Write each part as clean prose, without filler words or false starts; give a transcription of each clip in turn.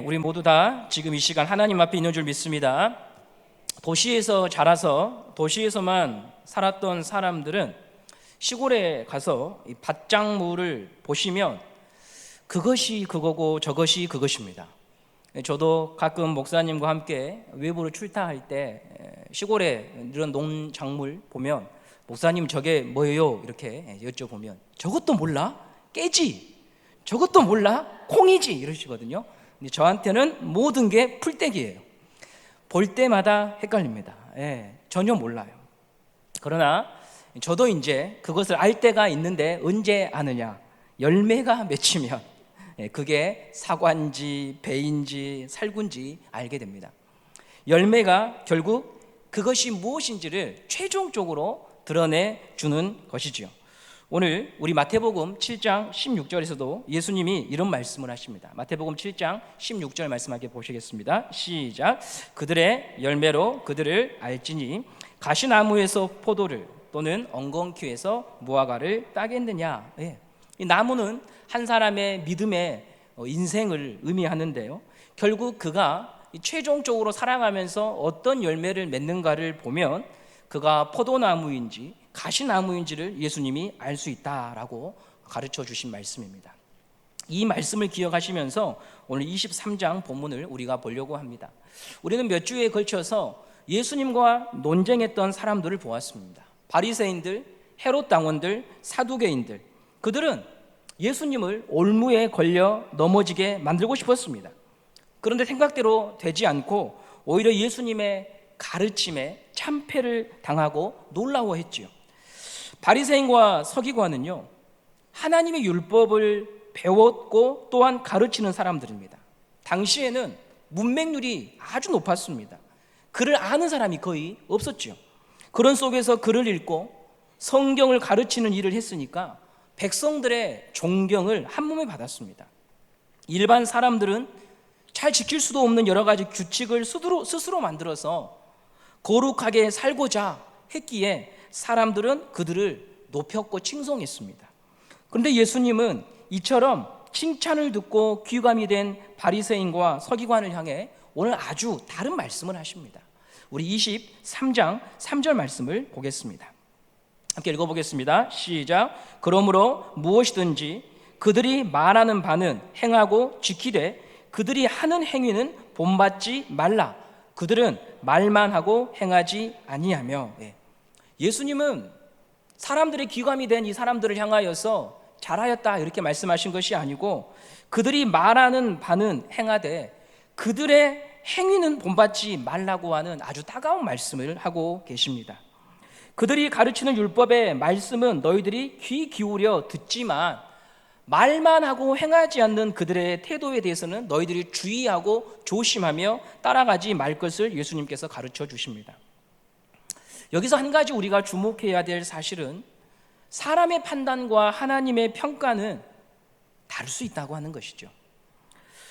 우리 모두 다 지금 이 시간 하나님 앞에 있는 줄 믿습니다. 도시에서 자라서 도시에서만 살았던 사람들은 시골에 가서 이 밭작물을 보시면 그것이 그거고 저것이 그것입니다. 저도 가끔 목사님과 함께 외부로 출타할 때 시골에 이런 농작물 보면 목사님 저게 뭐예요? 이렇게 여쭤보면 저것도 몰라? 깨지? 저것도 몰라? 콩이지? 이러시거든요. 근데 저한테는 모든 게 풀떼기예요. 볼 때마다 헷갈립니다. 전혀 몰라요. 그러나 저도 이제 그것을 알 때가 있는데 언제 아느냐? 열매가 맺히면 그게 사과인지 배인지 살구인지 알게 됩니다. 열매가 결국 그것이 무엇인지를 최종적으로 드러내주는 것이지요. 오늘 우리 마태복음 7장 16절에서도 예수님이 이런 말씀을 하십니다. 마태복음 7장 16절 말씀하게 보시겠습니다. 시작. 그들의 열매로 그들을 알지니 가시나무에서 포도를 또는 엉겅퀴에서 무화과를 따겠느냐. 이 나무는 한 사람의 믿음의 인생을 의미하는데요, 결국 그가 최종적으로 살아가면서 어떤 열매를 맺는가를 보면 그가 포도나무인지 가시나무인지를 예수님이 알 수 있다라고 가르쳐 주신 말씀입니다. 이 말씀을 기억하시면서 오늘 23장 본문을 우리가 보려고 합니다. 우리는 몇 주에 걸쳐서 예수님과 논쟁했던 사람들을 보았습니다. 바리새인들, 헤롯 당원들, 사두개인들, 그들은 예수님을 올무에 걸려 넘어지게 만들고 싶었습니다. 그런데 생각대로 되지 않고 오히려 예수님의 가르침에 참패를 당하고 놀라워했지요. 바리새인과 서기관은요, 하나님의 율법을 배웠고 또한 가르치는 사람들입니다. 당시에는 문맹률이 아주 높았습니다. 글을 아는 사람이 거의 없었죠. 그런 속에서 글을 읽고 성경을 가르치는 일을 했으니까 백성들의 존경을 한몸에 받았습니다. 일반 사람들은 잘 지킬 수도 없는 여러 가지 규칙을 스스로 만들어서 거룩하게 살고자 했기에 사람들은 그들을 높였고 칭송했습니다. 그런데 예수님은 이처럼 칭찬을 듣고 귀감이 된 바리새인과 서기관을 향해 오늘 아주 다른 말씀을 하십니다. 우리 23장 3절 말씀을 보겠습니다. 함께 읽어보겠습니다. 시작. 그러므로 무엇이든지 그들이 말하는 바는 행하고 지키되 그들이 하는 행위는 본받지 말라. 그들은 말만 하고 행하지 아니하며. 예수님은 사람들의 귀감이 된 이 사람들을 향하여서 잘하였다 이렇게 말씀하신 것이 아니고 그들이 말하는 바는 행하되 그들의 행위는 본받지 말라고 하는 아주 따가운 말씀을 하고 계십니다. 그들이 가르치는 율법의 말씀은 너희들이 귀 기울여 듣지만 말만 하고 행하지 않는 그들의 태도에 대해서는 너희들이 주의하고 조심하며 따라가지 말 것을 예수님께서 가르쳐 주십니다. 여기서 한 가지 우리가 주목해야 될 사실은 사람의 판단과 하나님의 평가는 다를 수 있다고 하는 것이죠.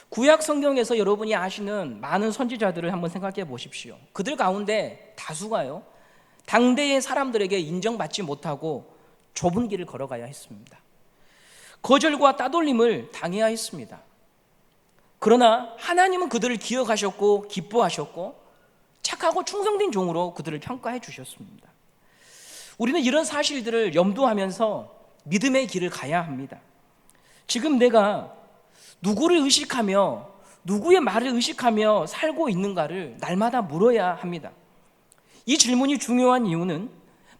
구약 성경에서 여러분이 아시는 많은 선지자들을 한번 생각해 보십시오. 그들 가운데 다수가요, 당대의 사람들에게 인정받지 못하고 좁은 길을 걸어가야 했습니다. 거절과 따돌림을 당해야 했습니다. 그러나 하나님은 그들을 기억하셨고 기뻐하셨고 착하고 충성된 종으로 그들을 평가해 주셨습니다. 우리는 이런 사실들을 염두하면서 믿음의 길을 가야 합니다. 지금 내가 누구를 의식하며 누구의 말을 의식하며 살고 있는가를 날마다 물어야 합니다. 이 질문이 중요한 이유는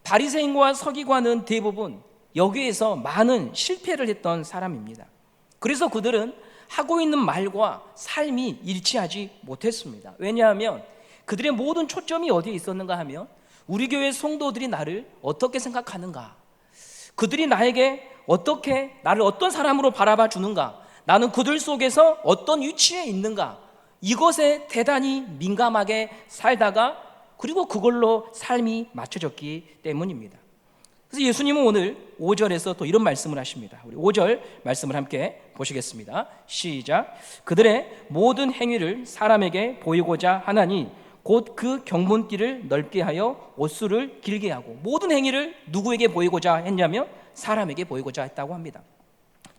바리새인과 서기관은 대부분 여기에서 많은 실패를 했던 사람입니다. 그래서 그들은 하고 있는 말과 삶이 일치하지 못했습니다. 왜냐하면 그들의 모든 초점이 어디에 있었는가 하면 우리 교회 성도들이 나를 어떻게 생각하는가, 그들이 나에게 나를 어떤 사람으로 바라봐 주는가, 나는 그들 속에서 어떤 위치에 있는가, 이것에 대단히 민감하게 살다가 그리고 그걸로 삶이 맞춰졌기 때문입니다. 그래서 예수님은 오늘 5절에서 또 이런 말씀을 하십니다. 우리 5절 말씀을 함께 보시겠습니다. 시작. 그들의 모든 행위를 사람에게 보이고자 하나니 곧 그 경문길을 넓게 하여 옷수를 길게 하고. 모든 행위를 누구에게 보이고자 했냐면 사람에게 보이고자 했다고 합니다.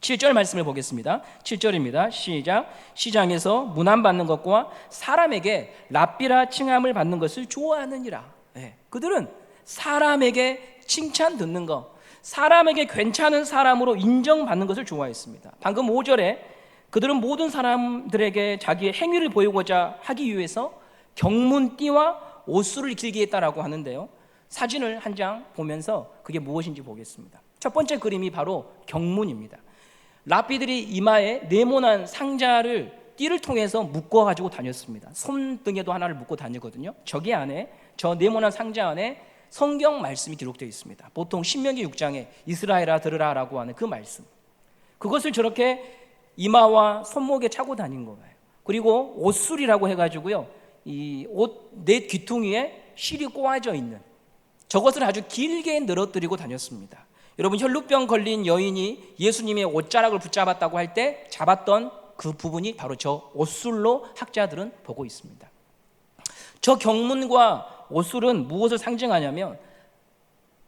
7절 말씀을 보겠습니다. 7절입니다. 시작. 시장에서 문안받는 것과 사람에게 랍비라 칭함을 받는 것을 좋아하느니라. 그들은 사람에게 칭찬 듣는 것, 사람에게 괜찮은 사람으로 인정받는 것을 좋아했습니다. 방금 5절에 그들은 모든 사람들에게 자기의 행위를 보이고자 하기 위해서 경문띠와 옷수를 길게 했다라고 하는데요, 사진을 한 장 보면서 그게 무엇인지 보겠습니다. 첫 번째 그림이 바로 경문입니다. 랍비들이 이마에 네모난 상자를 띠를 통해서 묶어가지고 다녔습니다. 손등에도 하나를 묶고 다니거든요. 저기 안에, 저 네모난 상자 안에 성경 말씀이 기록되어 있습니다. 보통 신명기 6장에 이스라엘아 들으라 라고 하는 그 말씀, 그것을 저렇게 이마와 손목에 차고 다닌 거예요. 그리고 옷술이라고 해가지고요, 이 옷 내 귀퉁이에 실이 꼬아져 있는 저것을 아주 길게 늘어뜨리고 다녔습니다. 여러분, 혈루병 걸린 여인이 예수님의 옷자락을 붙잡았다고 할 때 잡았던 그 부분이 바로 저 옷술로 학자들은 보고 있습니다. 저 경문과 옷술은 무엇을 상징하냐면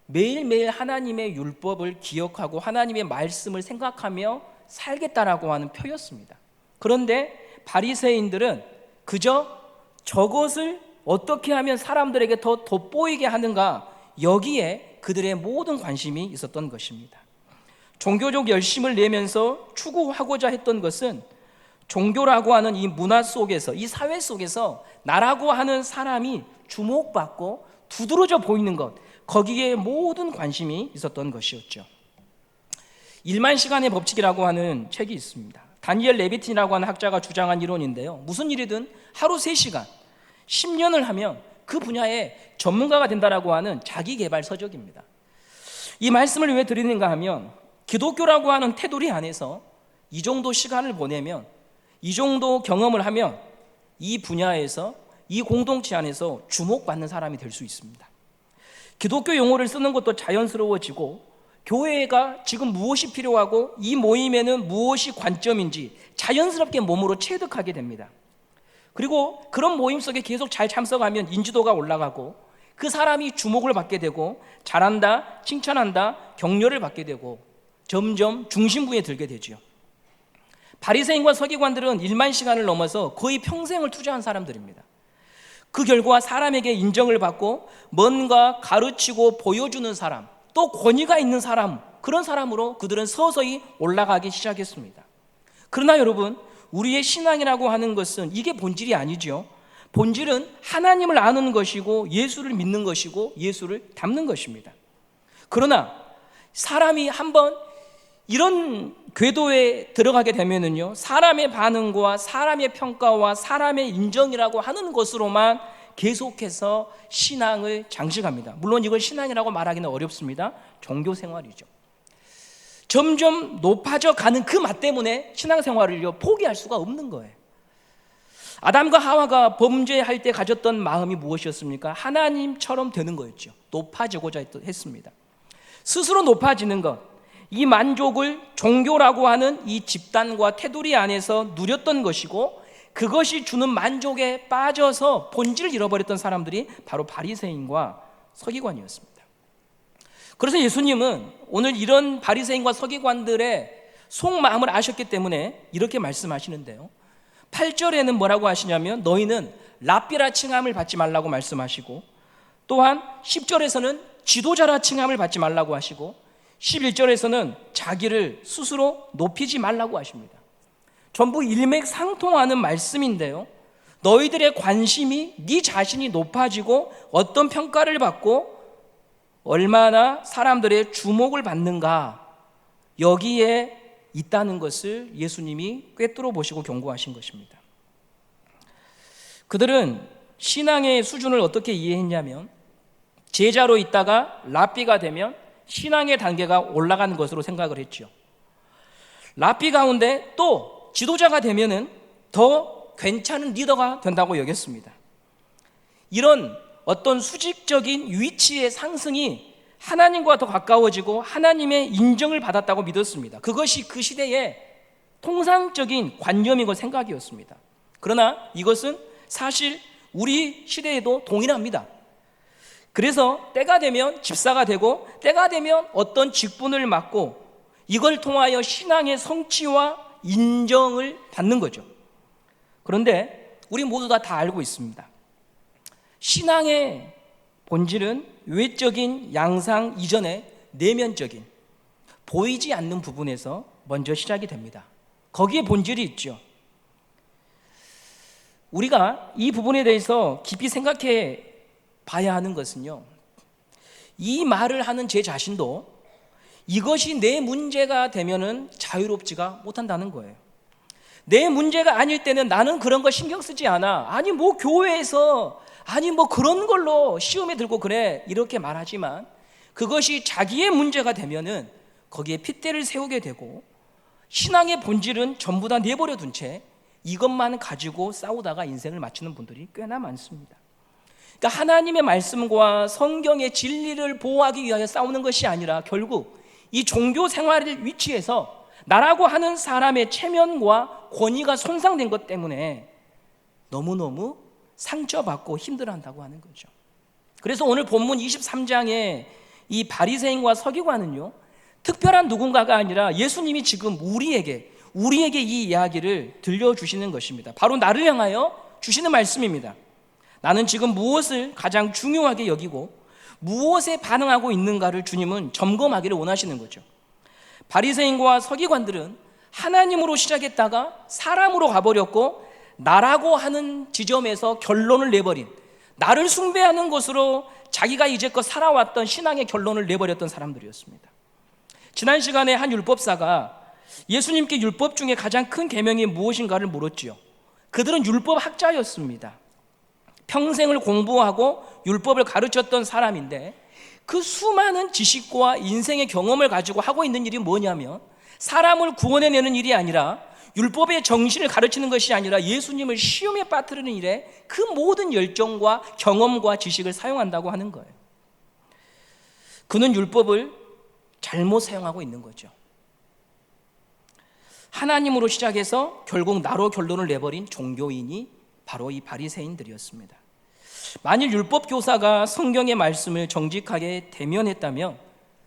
매일매일 하나님의 율법을 기억하고 하나님의 말씀을 생각하며 살겠다라고 하는 표였습니다. 그런데 바리새인들은 그저 저것을 어떻게 하면 사람들에게 더 돋보이게 하는가, 여기에 그들의 모든 관심이 있었던 것입니다. 종교적 열심을 내면서 추구하고자 했던 것은 종교라고 하는 이 문화 속에서, 이 사회 속에서 나라고 하는 사람이 주목받고 두드러져 보이는 것, 거기에 모든 관심이 있었던 것이었죠. 1만 시간의 법칙이라고 하는 책이 있습니다. 다니엘 레비틴이라고 하는 학자가 주장한 이론인데요, 무슨 일이든 하루 3시간 10년을 하면 그 분야의 전문가가 된다라고 하는 자기개발 서적입니다. 이 말씀을 왜 드리는가 하면 기독교라고 하는 테두리 안에서 이 정도 시간을 보내면, 이 정도 경험을 하면 이 분야에서, 이 공동체 안에서 주목받는 사람이 될 수 있습니다. 기독교 용어를 쓰는 것도 자연스러워지고, 교회가 지금 무엇이 필요하고 이 모임에는 무엇이 관점인지 자연스럽게 몸으로 체득하게 됩니다. 그리고 그런 모임 속에 계속 잘 참석하면 인지도가 올라가고 그 사람이 주목을 받게 되고 잘한다, 칭찬한다, 격려를 받게 되고 점점 중심부에 들게 되죠. 바리새인과 서기관들은 1만 시간을 넘어서 거의 평생을 투자한 사람들입니다. 그 결과 사람에게 인정을 받고 뭔가 가르치고 보여주는 사람, 또 권위가 있는 사람, 그런 사람으로 그들은 서서히 올라가기 시작했습니다. 그러나 여러분, 우리의 신앙이라고 하는 것은 이게 본질이 아니죠. 본질은 하나님을 아는 것이고 예수를 믿는 것이고 예수를 닮는 것입니다. 그러나 사람이 한번 이런 궤도에 들어가게 되면은요, 사람의 반응과 사람의 평가와 사람의 인정이라고 하는 것으로만 계속해서 신앙을 장식합니다. 물론 이걸 신앙이라고 말하기는 어렵습니다. 종교 생활이죠. 점점 높아져 가는 그 맛 때문에 신앙생활을 포기할 수가 없는 거예요. 아담과 하와가 범죄할 때 가졌던 마음이 무엇이었습니까? 하나님처럼 되는 거였죠. 높아지고자 했습니다. 스스로 높아지는 것, 이 만족을 종교라고 하는 이 집단과 테두리 안에서 누렸던 것이고, 그것이 주는 만족에 빠져서 본질을 잃어버렸던 사람들이 바로 바리새인과 서기관이었습니다. 그래서 예수님은 오늘 이런 바리새인과 서기관들의 속마음을 아셨기 때문에 이렇게 말씀하시는데요, 8절에는 뭐라고 하시냐면 너희는 랍비라 칭함을 받지 말라고 말씀하시고, 또한 10절에서는 지도자라 칭함을 받지 말라고 하시고, 11절에서는 자기를 스스로 높이지 말라고 하십니다. 전부 일맥상통하는 말씀인데요, 너희들의 관심이 네 자신이 높아지고 어떤 평가를 받고 얼마나 사람들의 주목을 받는가, 여기에 있다는 것을 예수님이 꿰뚫어 보시고 경고하신 것입니다. 그들은 신앙의 수준을 어떻게 이해했냐면, 제자로 있다가 랍비가 되면 신앙의 단계가 올라가는 것으로 생각을 했죠. 랍비 가운데 또 지도자가 되면은 더 괜찮은 리더가 된다고 여겼습니다. 이런 어떤 수직적인 위치의 상승이 하나님과 더 가까워지고 하나님의 인정을 받았다고 믿었습니다. 그것이 그 시대의 통상적인 관념이고 생각이었습니다. 그러나 이것은 사실 우리 시대에도 동일합니다. 그래서 때가 되면 집사가 되고 때가 되면 어떤 직분을 맡고 이걸 통하여 신앙의 성취와 인정을 받는 거죠. 그런데 우리 모두 다 알고 있습니다. 신앙의 본질은 외적인 양상 이전에 내면적인 보이지 않는 부분에서 먼저 시작이 됩니다. 거기에 본질이 있죠. 우리가 이 부분에 대해서 깊이 생각해 봐야 하는 것은요, 이 말을 하는 제 자신도 이것이 내 문제가 되면은 자유롭지가 못한다는 거예요. 내 문제가 아닐 때는 나는 그런 거 신경 쓰지 않아. 아니 뭐 교회에서 아니 뭐 그런 걸로 시험에 들고 그래, 이렇게 말하지만 그것이 자기의 문제가 되면은 거기에 핏대를 세우게 되고 신앙의 본질은 전부 다 내버려 둔 채 이것만 가지고 싸우다가 인생을 마치는 분들이 꽤나 많습니다. 그러니까 하나님의 말씀과 성경의 진리를 보호하기 위하여 싸우는 것이 아니라 결국 이 종교 생활을 위치해서 나라고 하는 사람의 체면과 권위가 손상된 것 때문에 너무너무 상처받고 힘들어한다고 하는 거죠. 그래서 오늘 본문 23장에 이 바리새인과 서기관은요, 특별한 누군가가 아니라 예수님이 지금 우리에게 이 이야기를 들려주시는 것입니다. 바로 나를 향하여 주시는 말씀입니다. 나는 지금 무엇을 가장 중요하게 여기고 무엇에 반응하고 있는가를 주님은 점검하기를 원하시는 거죠. 바리새인과 서기관들은 하나님으로 시작했다가 사람으로 가버렸고 나라고 하는 지점에서 결론을 내버린, 나를 숭배하는 것으로 자기가 이제껏 살아왔던 신앙의 결론을 내버렸던 사람들이었습니다. 지난 시간에 한 율법사가 예수님께 율법 중에 가장 큰 계명이 무엇인가를 물었지요. 그들은 율법 학자였습니다. 평생을 공부하고 율법을 가르쳤던 사람인데 그 수많은 지식과 인생의 경험을 가지고 하고 있는 일이 뭐냐면 사람을 구원해내는 일이 아니라 율법의 정신을 가르치는 것이 아니라 예수님을 시험에 빠뜨리는 일에 그 모든 열정과 경험과 지식을 사용한다고 하는 거예요. 그는 율법을 잘못 사용하고 있는 거죠. 하나님으로 시작해서 결국 나로 결론을 내버린 종교인이 바로 이 바리새인들이었습니다. 만일 율법 교사가 성경의 말씀을 정직하게 대면했다면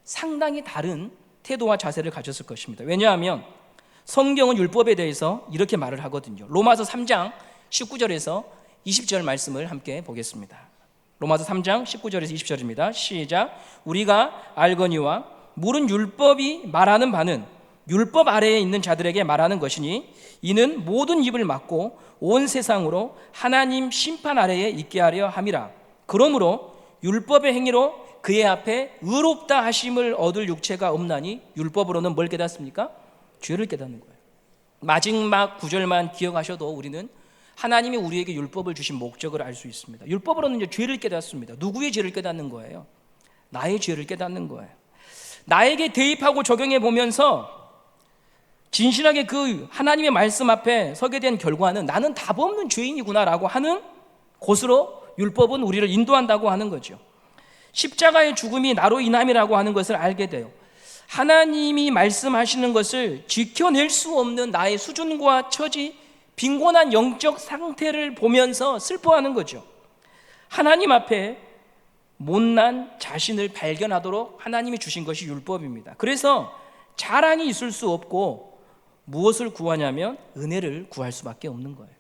상당히 다른 태도와 자세를 가졌을 것입니다. 왜냐하면 성경은 율법에 대해서 이렇게 말을 하거든요. 로마서 3장 19절에서 20절 말씀을 함께 보겠습니다. 로마서 3장 19절에서 20절입니다. 시작. 우리가 알거니와 물은 율법이 말하는 바는 율법 아래에 있는 자들에게 말하는 것이니 이는 모든 입을 막고 온 세상으로 하나님 심판 아래에 있게 하려 함이라. 그러므로 율법의 행위로 그의 앞에 의롭다 하심을 얻을 육체가 없나니 율법으로는 뭘 깨닫습니까? 죄를 깨닫는 거예요. 마지막 구절만 기억하셔도 우리는 하나님이 우리에게 율법을 주신 목적을 알 수 있습니다. 율법으로는 이제 죄를 깨닫습니다. 누구의 죄를 깨닫는 거예요? 나의 죄를 깨닫는 거예요. 나에게 대입하고 적용해 보면서 진실하게 그 하나님의 말씀 앞에 서게 된 결과는 나는 답 없는 죄인이구나라고 하는 곳으로 율법은 우리를 인도한다고 하는 거죠. 십자가의 죽음이 나로 인함이라고 하는 것을 알게 돼요. 하나님이 말씀하시는 것을 지켜낼 수 없는 나의 수준과 처지, 빈곤한 영적 상태를 보면서 슬퍼하는 거죠. 하나님 앞에 못난 자신을 발견하도록 하나님이 주신 것이 율법입니다. 그래서 자랑이 있을 수 없고 무엇을 구하냐면 은혜를 구할 수밖에 없는 거예요.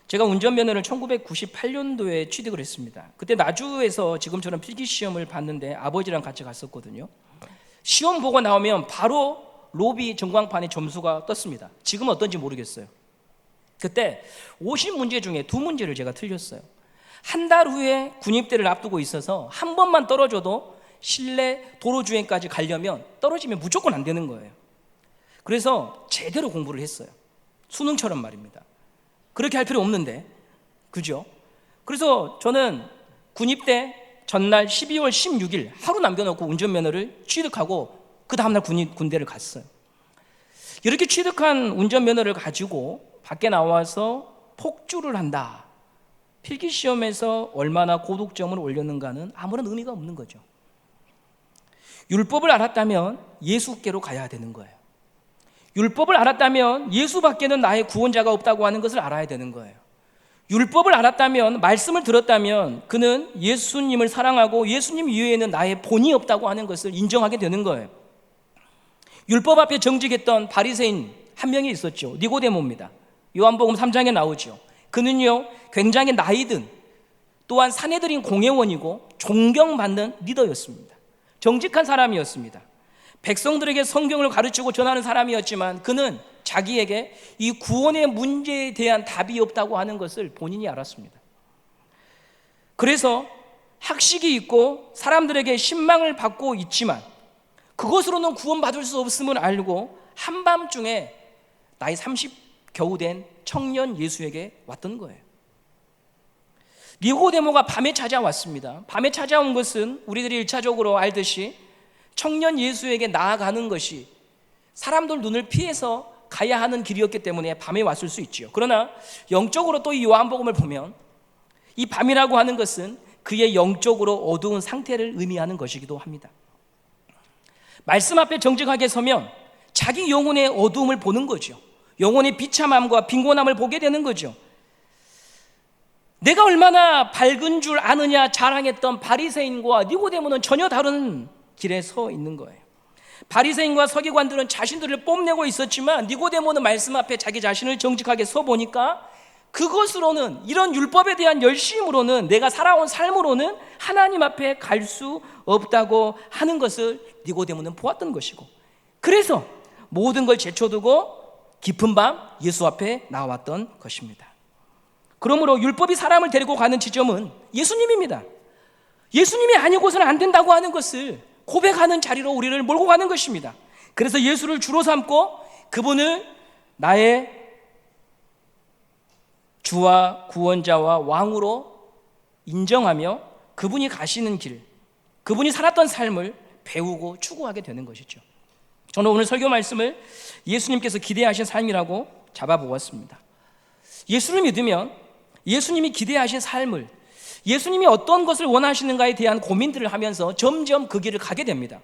제가 운전면허를 1998년도에 취득을 했습니다. 그때 나주에서 지금처럼 필기시험을 봤는데 아버지랑 같이 갔었거든요. 시험 보고 나오면 바로 로비 전광판에 점수가 떴습니다. 지금 어떤지 모르겠어요. 그때 50문제 중에 2문제를 제가 틀렸어요. 한 달 후에 군입대를 앞두고 있어서 한 번만 떨어져도 실내 도로주행까지 가려면 떨어지면 무조건 안 되는 거예요. 그래서 제대로 공부를 했어요. 수능처럼 말입니다. 그렇게 할 필요 없는데, 그죠? 그래서 저는 군입대 전날 12월 16일 하루 남겨놓고 운전면허를 취득하고 그 다음날 군대를 갔어요. 이렇게 취득한 운전면허를 가지고 밖에 나와서 폭주를 한다. 필기시험에서 얼마나 고득점을 올렸는가는 아무런 의미가 없는 거죠. 율법을 알았다면 예수께로 가야 되는 거예요. 율법을 알았다면 예수밖에는 나의 구원자가 없다고 하는 것을 알아야 되는 거예요. 율법을 알았다면, 말씀을 들었다면 그는 예수님을 사랑하고 예수님 이외에는 나의 본이 없다고 하는 것을 인정하게 되는 거예요. 율법 앞에 정직했던 바리새인 한 명이 있었죠. 니고데모입니다. 요한복음 3장에 나오죠. 그는요 굉장히 나이든 또한 사내들인 공회원이고 존경받는 리더였습니다. 정직한 사람이었습니다. 백성들에게 성경을 가르치고 전하는 사람이었지만 그는 자기에게 이 구원의 문제에 대한 답이 없다고 하는 것을 본인이 알았습니다. 그래서 학식이 있고 사람들에게 신망을 받고 있지만 그것으로는 구원받을 수 없음을 알고 한밤중에 나이 30 겨우 된 청년 예수에게 왔던 거예요. 니고데모가 밤에 찾아왔습니다. 밤에 찾아온 것은 우리들이 1차적으로 알듯이 청년 예수에게 나아가는 것이 사람들 눈을 피해서 가야 하는 길이었기 때문에 밤에 왔을 수 있지요. 그러나 영적으로 또 이 요한복음을 보면 이 밤이라고 하는 것은 그의 영적으로 어두운 상태를 의미하는 것이기도 합니다. 말씀 앞에 정직하게 서면 자기 영혼의 어두움을 보는 거죠. 영혼의 비참함과 빈곤함을 보게 되는 거죠. 내가 얼마나 밝은 줄 아느냐 자랑했던 바리새인과 니고데모는 전혀 다른 길에 서 있는 거예요. 바리새인과 서기관들은 자신들을 뽐내고 있었지만 니고데모는 말씀 앞에 자기 자신을 정직하게 서 보니까 그것으로는, 이런 율법에 대한 열심으로는, 내가 살아온 삶으로는 하나님 앞에 갈 수 없다고 하는 것을 니고데모는 보았던 것이고, 그래서 모든 걸 제쳐두고 깊은 밤 예수 앞에 나왔던 것입니다. 그러므로 율법이 사람을 데리고 가는 지점은 예수님입니다. 예수님이 아니고서는 안 된다고 하는 것을 고백하는 자리로 우리를 몰고 가는 것입니다. 그래서 예수를 주로 삼고 그분을 나의 주와 구원자와 왕으로 인정하며 그분이 가시는 길, 그분이 살았던 삶을 배우고 추구하게 되는 것이죠. 저는 오늘 설교 말씀을 예수님께서 기대하신 삶이라고 잡아보았습니다. 예수를 믿으면 예수님이 기대하신 삶을, 예수님이 어떤 것을 원하시는가에 대한 고민들을 하면서 점점 그 길을 가게 됩니다.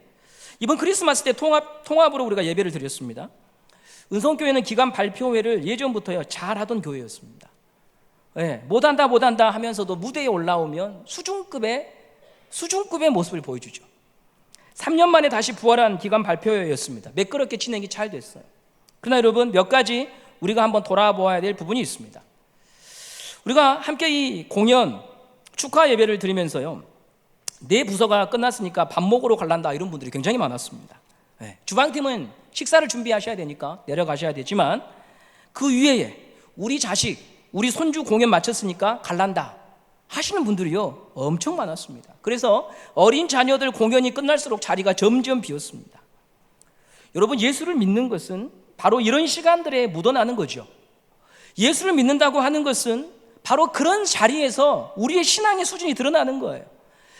이번 크리스마스 때 통합으로 우리가 예배를 드렸습니다. 은성교회는 기간 발표회를 예전부터요 잘하던 교회였습니다. 못한다 하면서도 무대에 올라오면 수준급의 모습을 보여주죠. 3년 만에 다시 부활한 기간 발표회였습니다. 매끄럽게 진행이 잘 됐어요. 그러나 여러분, 몇 가지 우리가 한번 돌아보아야 될 부분이 있습니다. 우리가 함께 이 공연 축하 예배를 드리면서요, 내 부서가 끝났으니까 밥 먹으러 갈란다 이런 분들이 굉장히 많았습니다. 주방팀은 식사를 준비하셔야 되니까 내려가셔야 되지만 그 위에 우리 자식, 우리 손주 공연 마쳤으니까 갈란다 하시는 분들이요 엄청 많았습니다. 그래서 어린 자녀들 공연이 끝날수록 자리가 점점 비었습니다. 여러분, 예수를 믿는 것은 바로 이런 시간들에 묻어나는 거죠. 예수를 믿는다고 하는 것은 바로 그런 자리에서 우리의 신앙의 수준이 드러나는 거예요.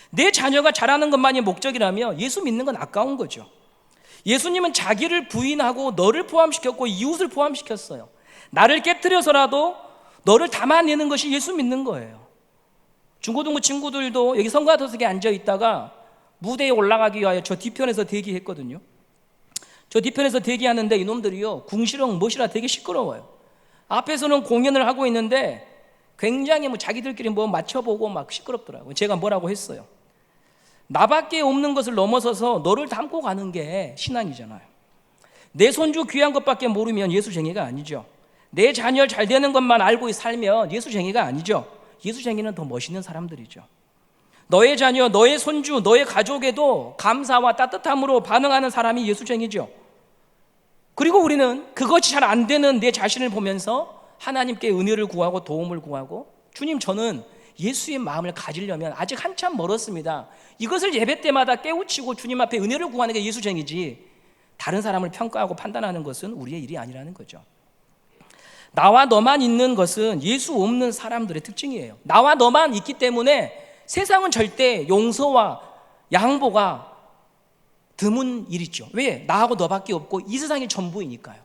내 자녀가 자라는 것만이 목적이라면 예수 믿는 건 아까운 거죠. 예수님은 자기를 부인하고 너를 포함시켰고 이웃을 포함시켰어요. 나를 깨트려서라도 너를 담아내는 것이 예수 믿는 거예요. 중고등부 친구들도 여기 성가도석에 앉아 있다가 무대에 올라가기 위하여 저 뒤편에서 대기했거든요. 저 뒤편에서 대기하는데 이놈들이요 궁시렁 멋이라 되게 시끄러워요. 앞에서는 공연을 하고 있는데 굉장히 자기들끼리 맞춰보고 막 시끄럽더라고요. 제가 뭐라고 했어요. 나밖에 없는 것을 넘어서서 너를 담고 가는 게 신앙이잖아요. 내 손주 귀한 것밖에 모르면 예수쟁이가 아니죠. 내 자녀 잘 되는 것만 알고 살면 예수쟁이가 아니죠. 예수쟁이는 더 멋있는 사람들이죠. 너의 자녀, 너의 손주, 너의 가족에도 감사와 따뜻함으로 반응하는 사람이 예수쟁이죠. 그리고 우리는 그것이 잘 안 되는 내 자신을 보면서 하나님께 은혜를 구하고 도움을 구하고, 주님, 저는 예수의 마음을 가지려면 아직 한참 멀었습니다. 이것을 예배 때마다 깨우치고 주님 앞에 은혜를 구하는 게 예수쟁이지, 다른 사람을 평가하고 판단하는 것은 우리의 일이 아니라는 거죠. 나와 너만 있는 것은 예수 없는 사람들의 특징이에요. 나와 너만 있기 때문에 세상은 절대 용서와 양보가 드문 일이죠. 왜? 나하고 너밖에 없고 이 세상이 전부이니까요.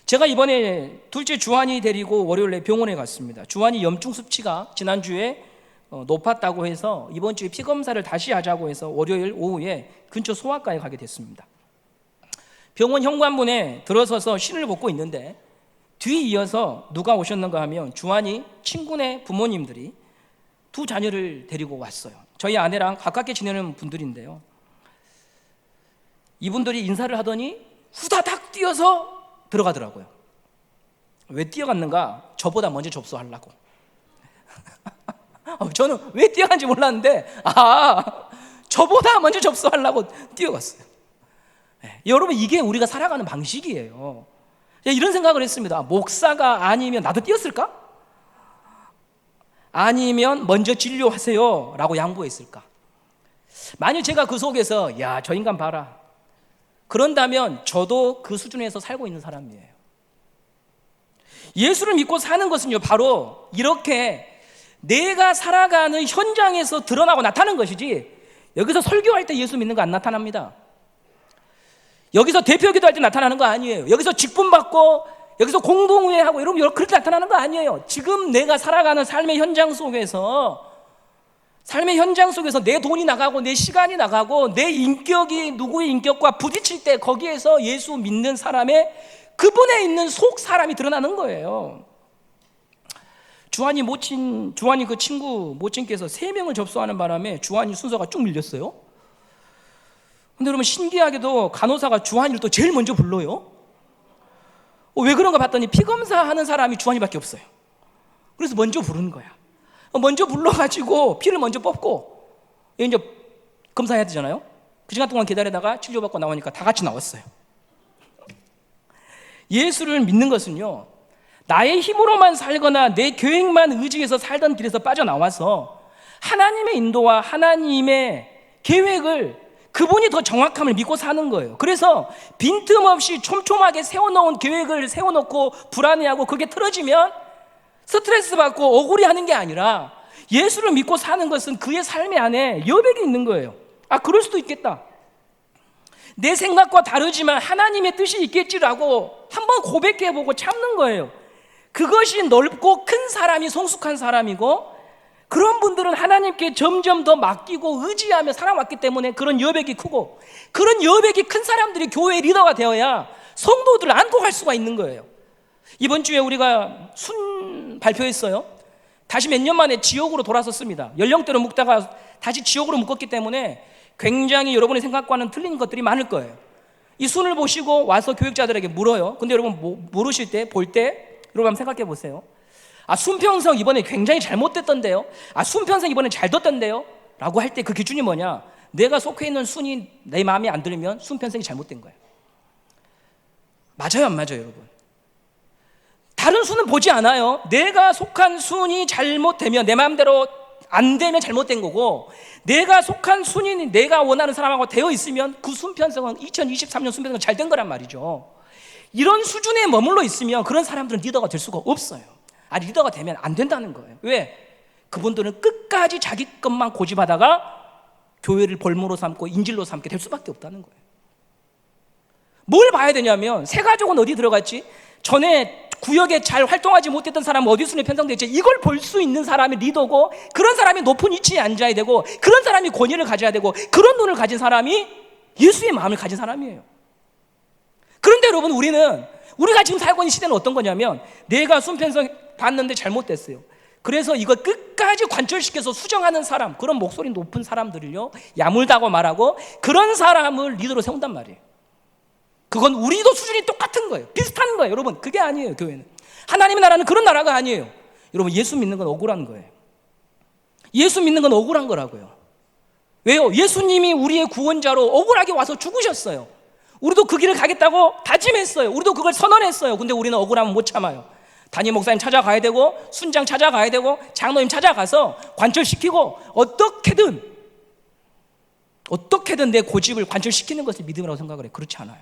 제가 이번에 둘째 주한이 데리고 월요일에 병원에 갔습니다. 주한이 염증 수치가 지난주에 높았다고 해서 이번 주에 피검사를 다시 하자고 해서 월요일 오후에 근처 소아과에 가게 됐습니다. 병원 현관문에 들어서서 신을 벗고 있는데 뒤이어서 누가 오셨는가 하면 주한이 친구네 부모님들이 두 자녀를 데리고 왔어요. 저희 아내랑 가깝게 지내는 분들인데요. 이분들이 인사를 하더니 후다닥 뛰어서 들어가더라고요. 왜 뛰어갔는가? 저보다 먼저 접수하려고. 저는 왜 뛰어간지 몰랐는데 저보다 먼저 접수하려고 뛰어갔어요. 네, 여러분, 이게 우리가 살아가는 방식이에요. 이런 생각을 했습니다. 목사가 아니면 나도 뛰었을까? 아니면 먼저 진료하세요 라고 양보했을까? 만약 제가 그 속에서 야, 저 인간 봐라, 그런다면 저도 그 수준에서 살고 있는 사람이에요. 예수를 믿고 사는 것은요, 바로 이렇게 내가 살아가는 현장에서 드러나고 나타나는 것이지, 여기서 설교할 때 예수 믿는 거 안 나타납니다. 여기서 대표 기도할 때 나타나는 거 아니에요. 여기서 직분 받고 여기서 공동회하고 이러면 그렇게 나타나는 거 아니에요. 지금 내가 살아가는 삶의 현장 속에서 내 돈이 나가고 내 시간이 나가고 내 인격이 누구의 인격과 부딪힐 때 거기에서 예수 믿는 사람의 그분에 있는 속 사람이 드러나는 거예요. 주한이 그 친구 모친께서 3명을 접수하는 바람에 주한이 순서가 쭉 밀렸어요. 근데 여러분, 신기하게도 간호사가 주한이를 또 제일 먼저 불러요. 왜 그런가 봤더니 피검사하는 사람이 주한이밖에 없어요. 그래서 먼저 부르는 거야. 먼저 불러가지고 피를 먼저 뽑고 이제 검사해야 되잖아요. 그 시간 동안 기다리다가 치료받고 나오니까 다 같이 나왔어요. 예수를 믿는 것은요, 나의 힘으로만 살거나 내 계획만 의지해서 살던 길에서 빠져나와서 하나님의 인도와 하나님의 계획을, 그분이 더 정확함을 믿고 사는 거예요. 그래서 빈틈없이 촘촘하게 세워놓은 계획을 세워놓고 불안해하고 그게 틀어지면 스트레스 받고 억울해하는 게 아니라 예수를 믿고 사는 것은 그의 삶의 안에 여백이 있는 거예요. 그럴 수도 있겠다, 내 생각과 다르지만 하나님의 뜻이 있겠지라고 한번 고백해보고 참는 거예요. 그것이 넓고 큰 사람이 성숙한 사람이고, 그런 분들은 하나님께 점점 더 맡기고 의지하며 살아왔기 때문에 그런 여백이 크고, 그런 여백이 큰 사람들이 교회 리더가 되어야 성도들을 안고 갈 수가 있는 거예요. 이번 주에 우리가 순 발표했어요. 다시 몇 년 만에 지옥으로 돌아섰습니다. 연령대로 묶다가 다시 지옥으로 묶었기 때문에 굉장히 여러분의 생각과는 틀린 것들이 많을 거예요. 이 순을 보시고 와서 교육자들에게 물어요. 근데 여러분 물으실 때, 볼 때 여러분 한번 생각해 보세요. 순평성 이번에 굉장히 잘못됐던데요, 순평성 이번에 잘 뒀던데요 라고 할 때 그 기준이 뭐냐? 내가 속해 있는 순이 내 마음에 안 들면 순평성이 잘못된 거예요. 맞아요, 안 맞아요, 여러분? 다른 순은 보지 않아요. 내가 속한 순이 잘못되면, 내 마음대로 안 되면 잘못된 거고, 내가 속한 순이 내가 원하는 사람하고 되어 있으면 그 순편성은 2023년 순편성은 잘 된 거란 말이죠. 이런 수준에 머물러 있으면 그런 사람들은 리더가 될 수가 없어요. 리더가 되면 안 된다는 거예요. 왜? 그분들은 끝까지 자기 것만 고집하다가 교회를 볼모로 삼고 인질로 삼게 될 수밖에 없다는 거예요. 뭘 봐야 되냐면, 새 가족은 어디 들어갔지? 전에 구역에 잘 활동하지 못했던 사람은 어디 순에 편성됐지? 이걸 볼 수 있는 사람이 리더고, 그런 사람이 높은 위치에 앉아야 되고, 그런 사람이 권위를 가져야 되고, 그런 눈을 가진 사람이 예수의 마음을 가진 사람이에요. 그런데 여러분, 우리가 지금 살고 있는 시대는 어떤 거냐면, 내가 순편성 봤는데 잘못됐어요. 그래서 이걸 끝까지 관철시켜서 수정하는 사람, 그런 목소리 높은 사람들을요, 야물다고 말하고 그런 사람을 리더로 세운단 말이에요. 그건 우리도 수준이 똑같은 거예요. 비슷한 거예요. 여러분, 그게 아니에요. 교회는, 하나님의 나라는 그런 나라가 아니에요. 여러분, 예수 믿는 건 억울한 거예요. 예수 믿는 건 억울한 거라고요. 왜요? 예수님이 우리의 구원자로 억울하게 와서 죽으셨어요. 우리도 그 길을 가겠다고 다짐했어요. 우리도 그걸 선언했어요. 근데 우리는 억울하면 못 참아요. 담임 목사님 찾아가야 되고, 순장 찾아가야 되고, 장로님 찾아가서 관철시키고, 어떻게든 내 고집을 관철시키는 것을 믿음이라고 생각을 해요. 그렇지 않아요.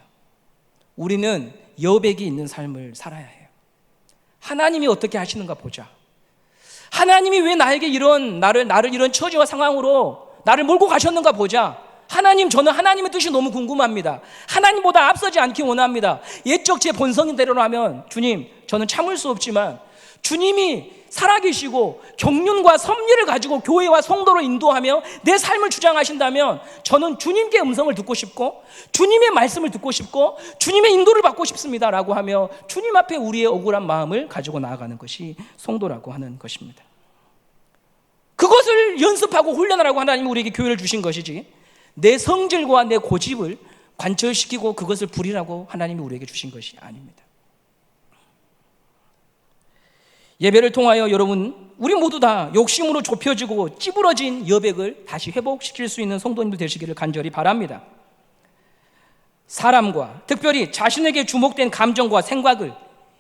우리는 여백이 있는 삶을 살아야 해요. 하나님이 어떻게 하시는가 보자. 하나님이 왜 나에게 나를 이런 처지와 상황으로 나를 몰고 가셨는가 보자. 저는 하나님의 뜻이 너무 궁금합니다. 하나님보다 앞서지 않기 원합니다. 옛적 제 본성대로라면, 주님, 저는 참을 수 없지만 주님이 살아계시고 경륜과 섭리를 가지고 교회와 성도를 인도하며 내 삶을 주장하신다면, 저는 주님께 음성을 듣고 싶고, 주님의 말씀을 듣고 싶고, 주님의 인도를 받고 싶습니다 라고 하며 주님 앞에 우리의 억울한 마음을 가지고 나아가는 것이 성도라고 하는 것입니다. 그것을 연습하고 훈련하라고 하나님이 우리에게 교회를 주신 것이지, 내 성질과 내 고집을 관철시키고 그것을 부리라고 하나님이 우리에게 주신 것이 아닙니다. 예배를 통하여 여러분, 우리 모두 다 욕심으로 좁혀지고 찌부러진 여백을 다시 회복시킬 수 있는 성도님들 되시기를 간절히 바랍니다. 사람과 특별히 자신에게 주목된 감정과 생각을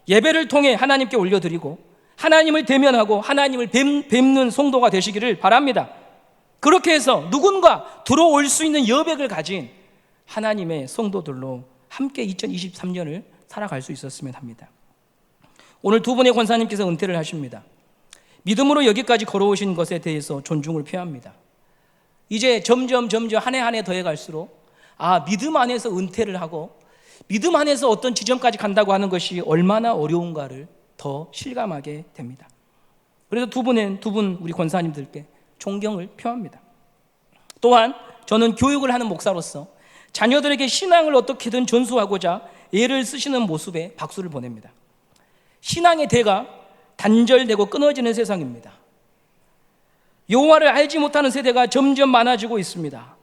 예배를 통해 하나님께 올려드리고 하나님을 대면하고 하나님을 뵙는 성도가 되시기를 바랍니다. 그렇게 해서 누군가 들어올 수 있는 여백을 가진 하나님의 성도들로 함께 2023년을 살아갈 수 있었으면 합니다. 오늘 두 분의 권사님께서 은퇴를 하십니다. 믿음으로 여기까지 걸어오신 것에 대해서 존중을 표합니다. 이제 점점 한 해 한 해 더해갈수록 믿음 안에서 은퇴를 하고 믿음 안에서 어떤 지점까지 간다고 하는 것이 얼마나 어려운가를 더 실감하게 됩니다. 그래서 두 분 우리 권사님들께 존경을 표합니다. 또한 저는 교육을 하는 목사로서 자녀들에게 신앙을 어떻게든 전수하고자 애를 쓰시는 모습에 박수를 보냅니다. 신앙의 대가 단절되고 끊어지는 세상입니다. 여호와를 알지 못하는 세대가 점점 많아지고 있습니다.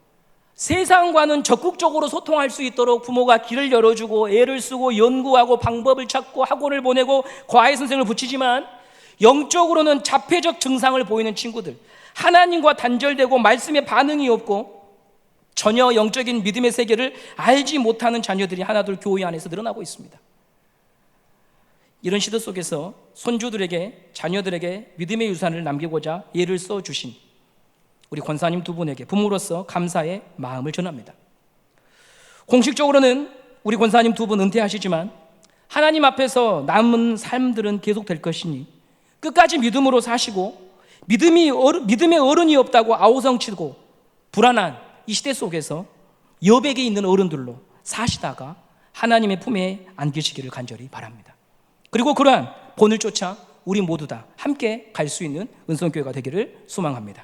세상과는 적극적으로 소통할 수 있도록 부모가 길을 열어주고 애를 쓰고 연구하고 방법을 찾고 학원을 보내고 과외 선생을 붙이지만 영적으로는 자폐적 증상을 보이는 친구들, 하나님과 단절되고 말씀에 반응이 없고 전혀 영적인 믿음의 세계를 알지 못하는 자녀들이 하나둘 교회 안에서 늘어나고 있습니다. 이런 시대 속에서 손주들에게, 자녀들에게 믿음의 유산을 남기고자 애를 써주신 우리 권사님 두 분에게 부모로서 감사의 마음을 전합니다. 공식적으로는 우리 권사님 두 분 은퇴하시지만 하나님 앞에서 남은 삶들은 계속될 것이니 끝까지 믿음으로 사시고 믿음의 어른이 없다고 아우성치고 불안한 이 시대 속에서 여백이 있는 어른들로 사시다가 하나님의 품에 안기시기를 간절히 바랍니다. 그리고 그러한 본을 쫓아 우리 모두 다 함께 갈 수 있는 은성교회가 되기를 소망합니다.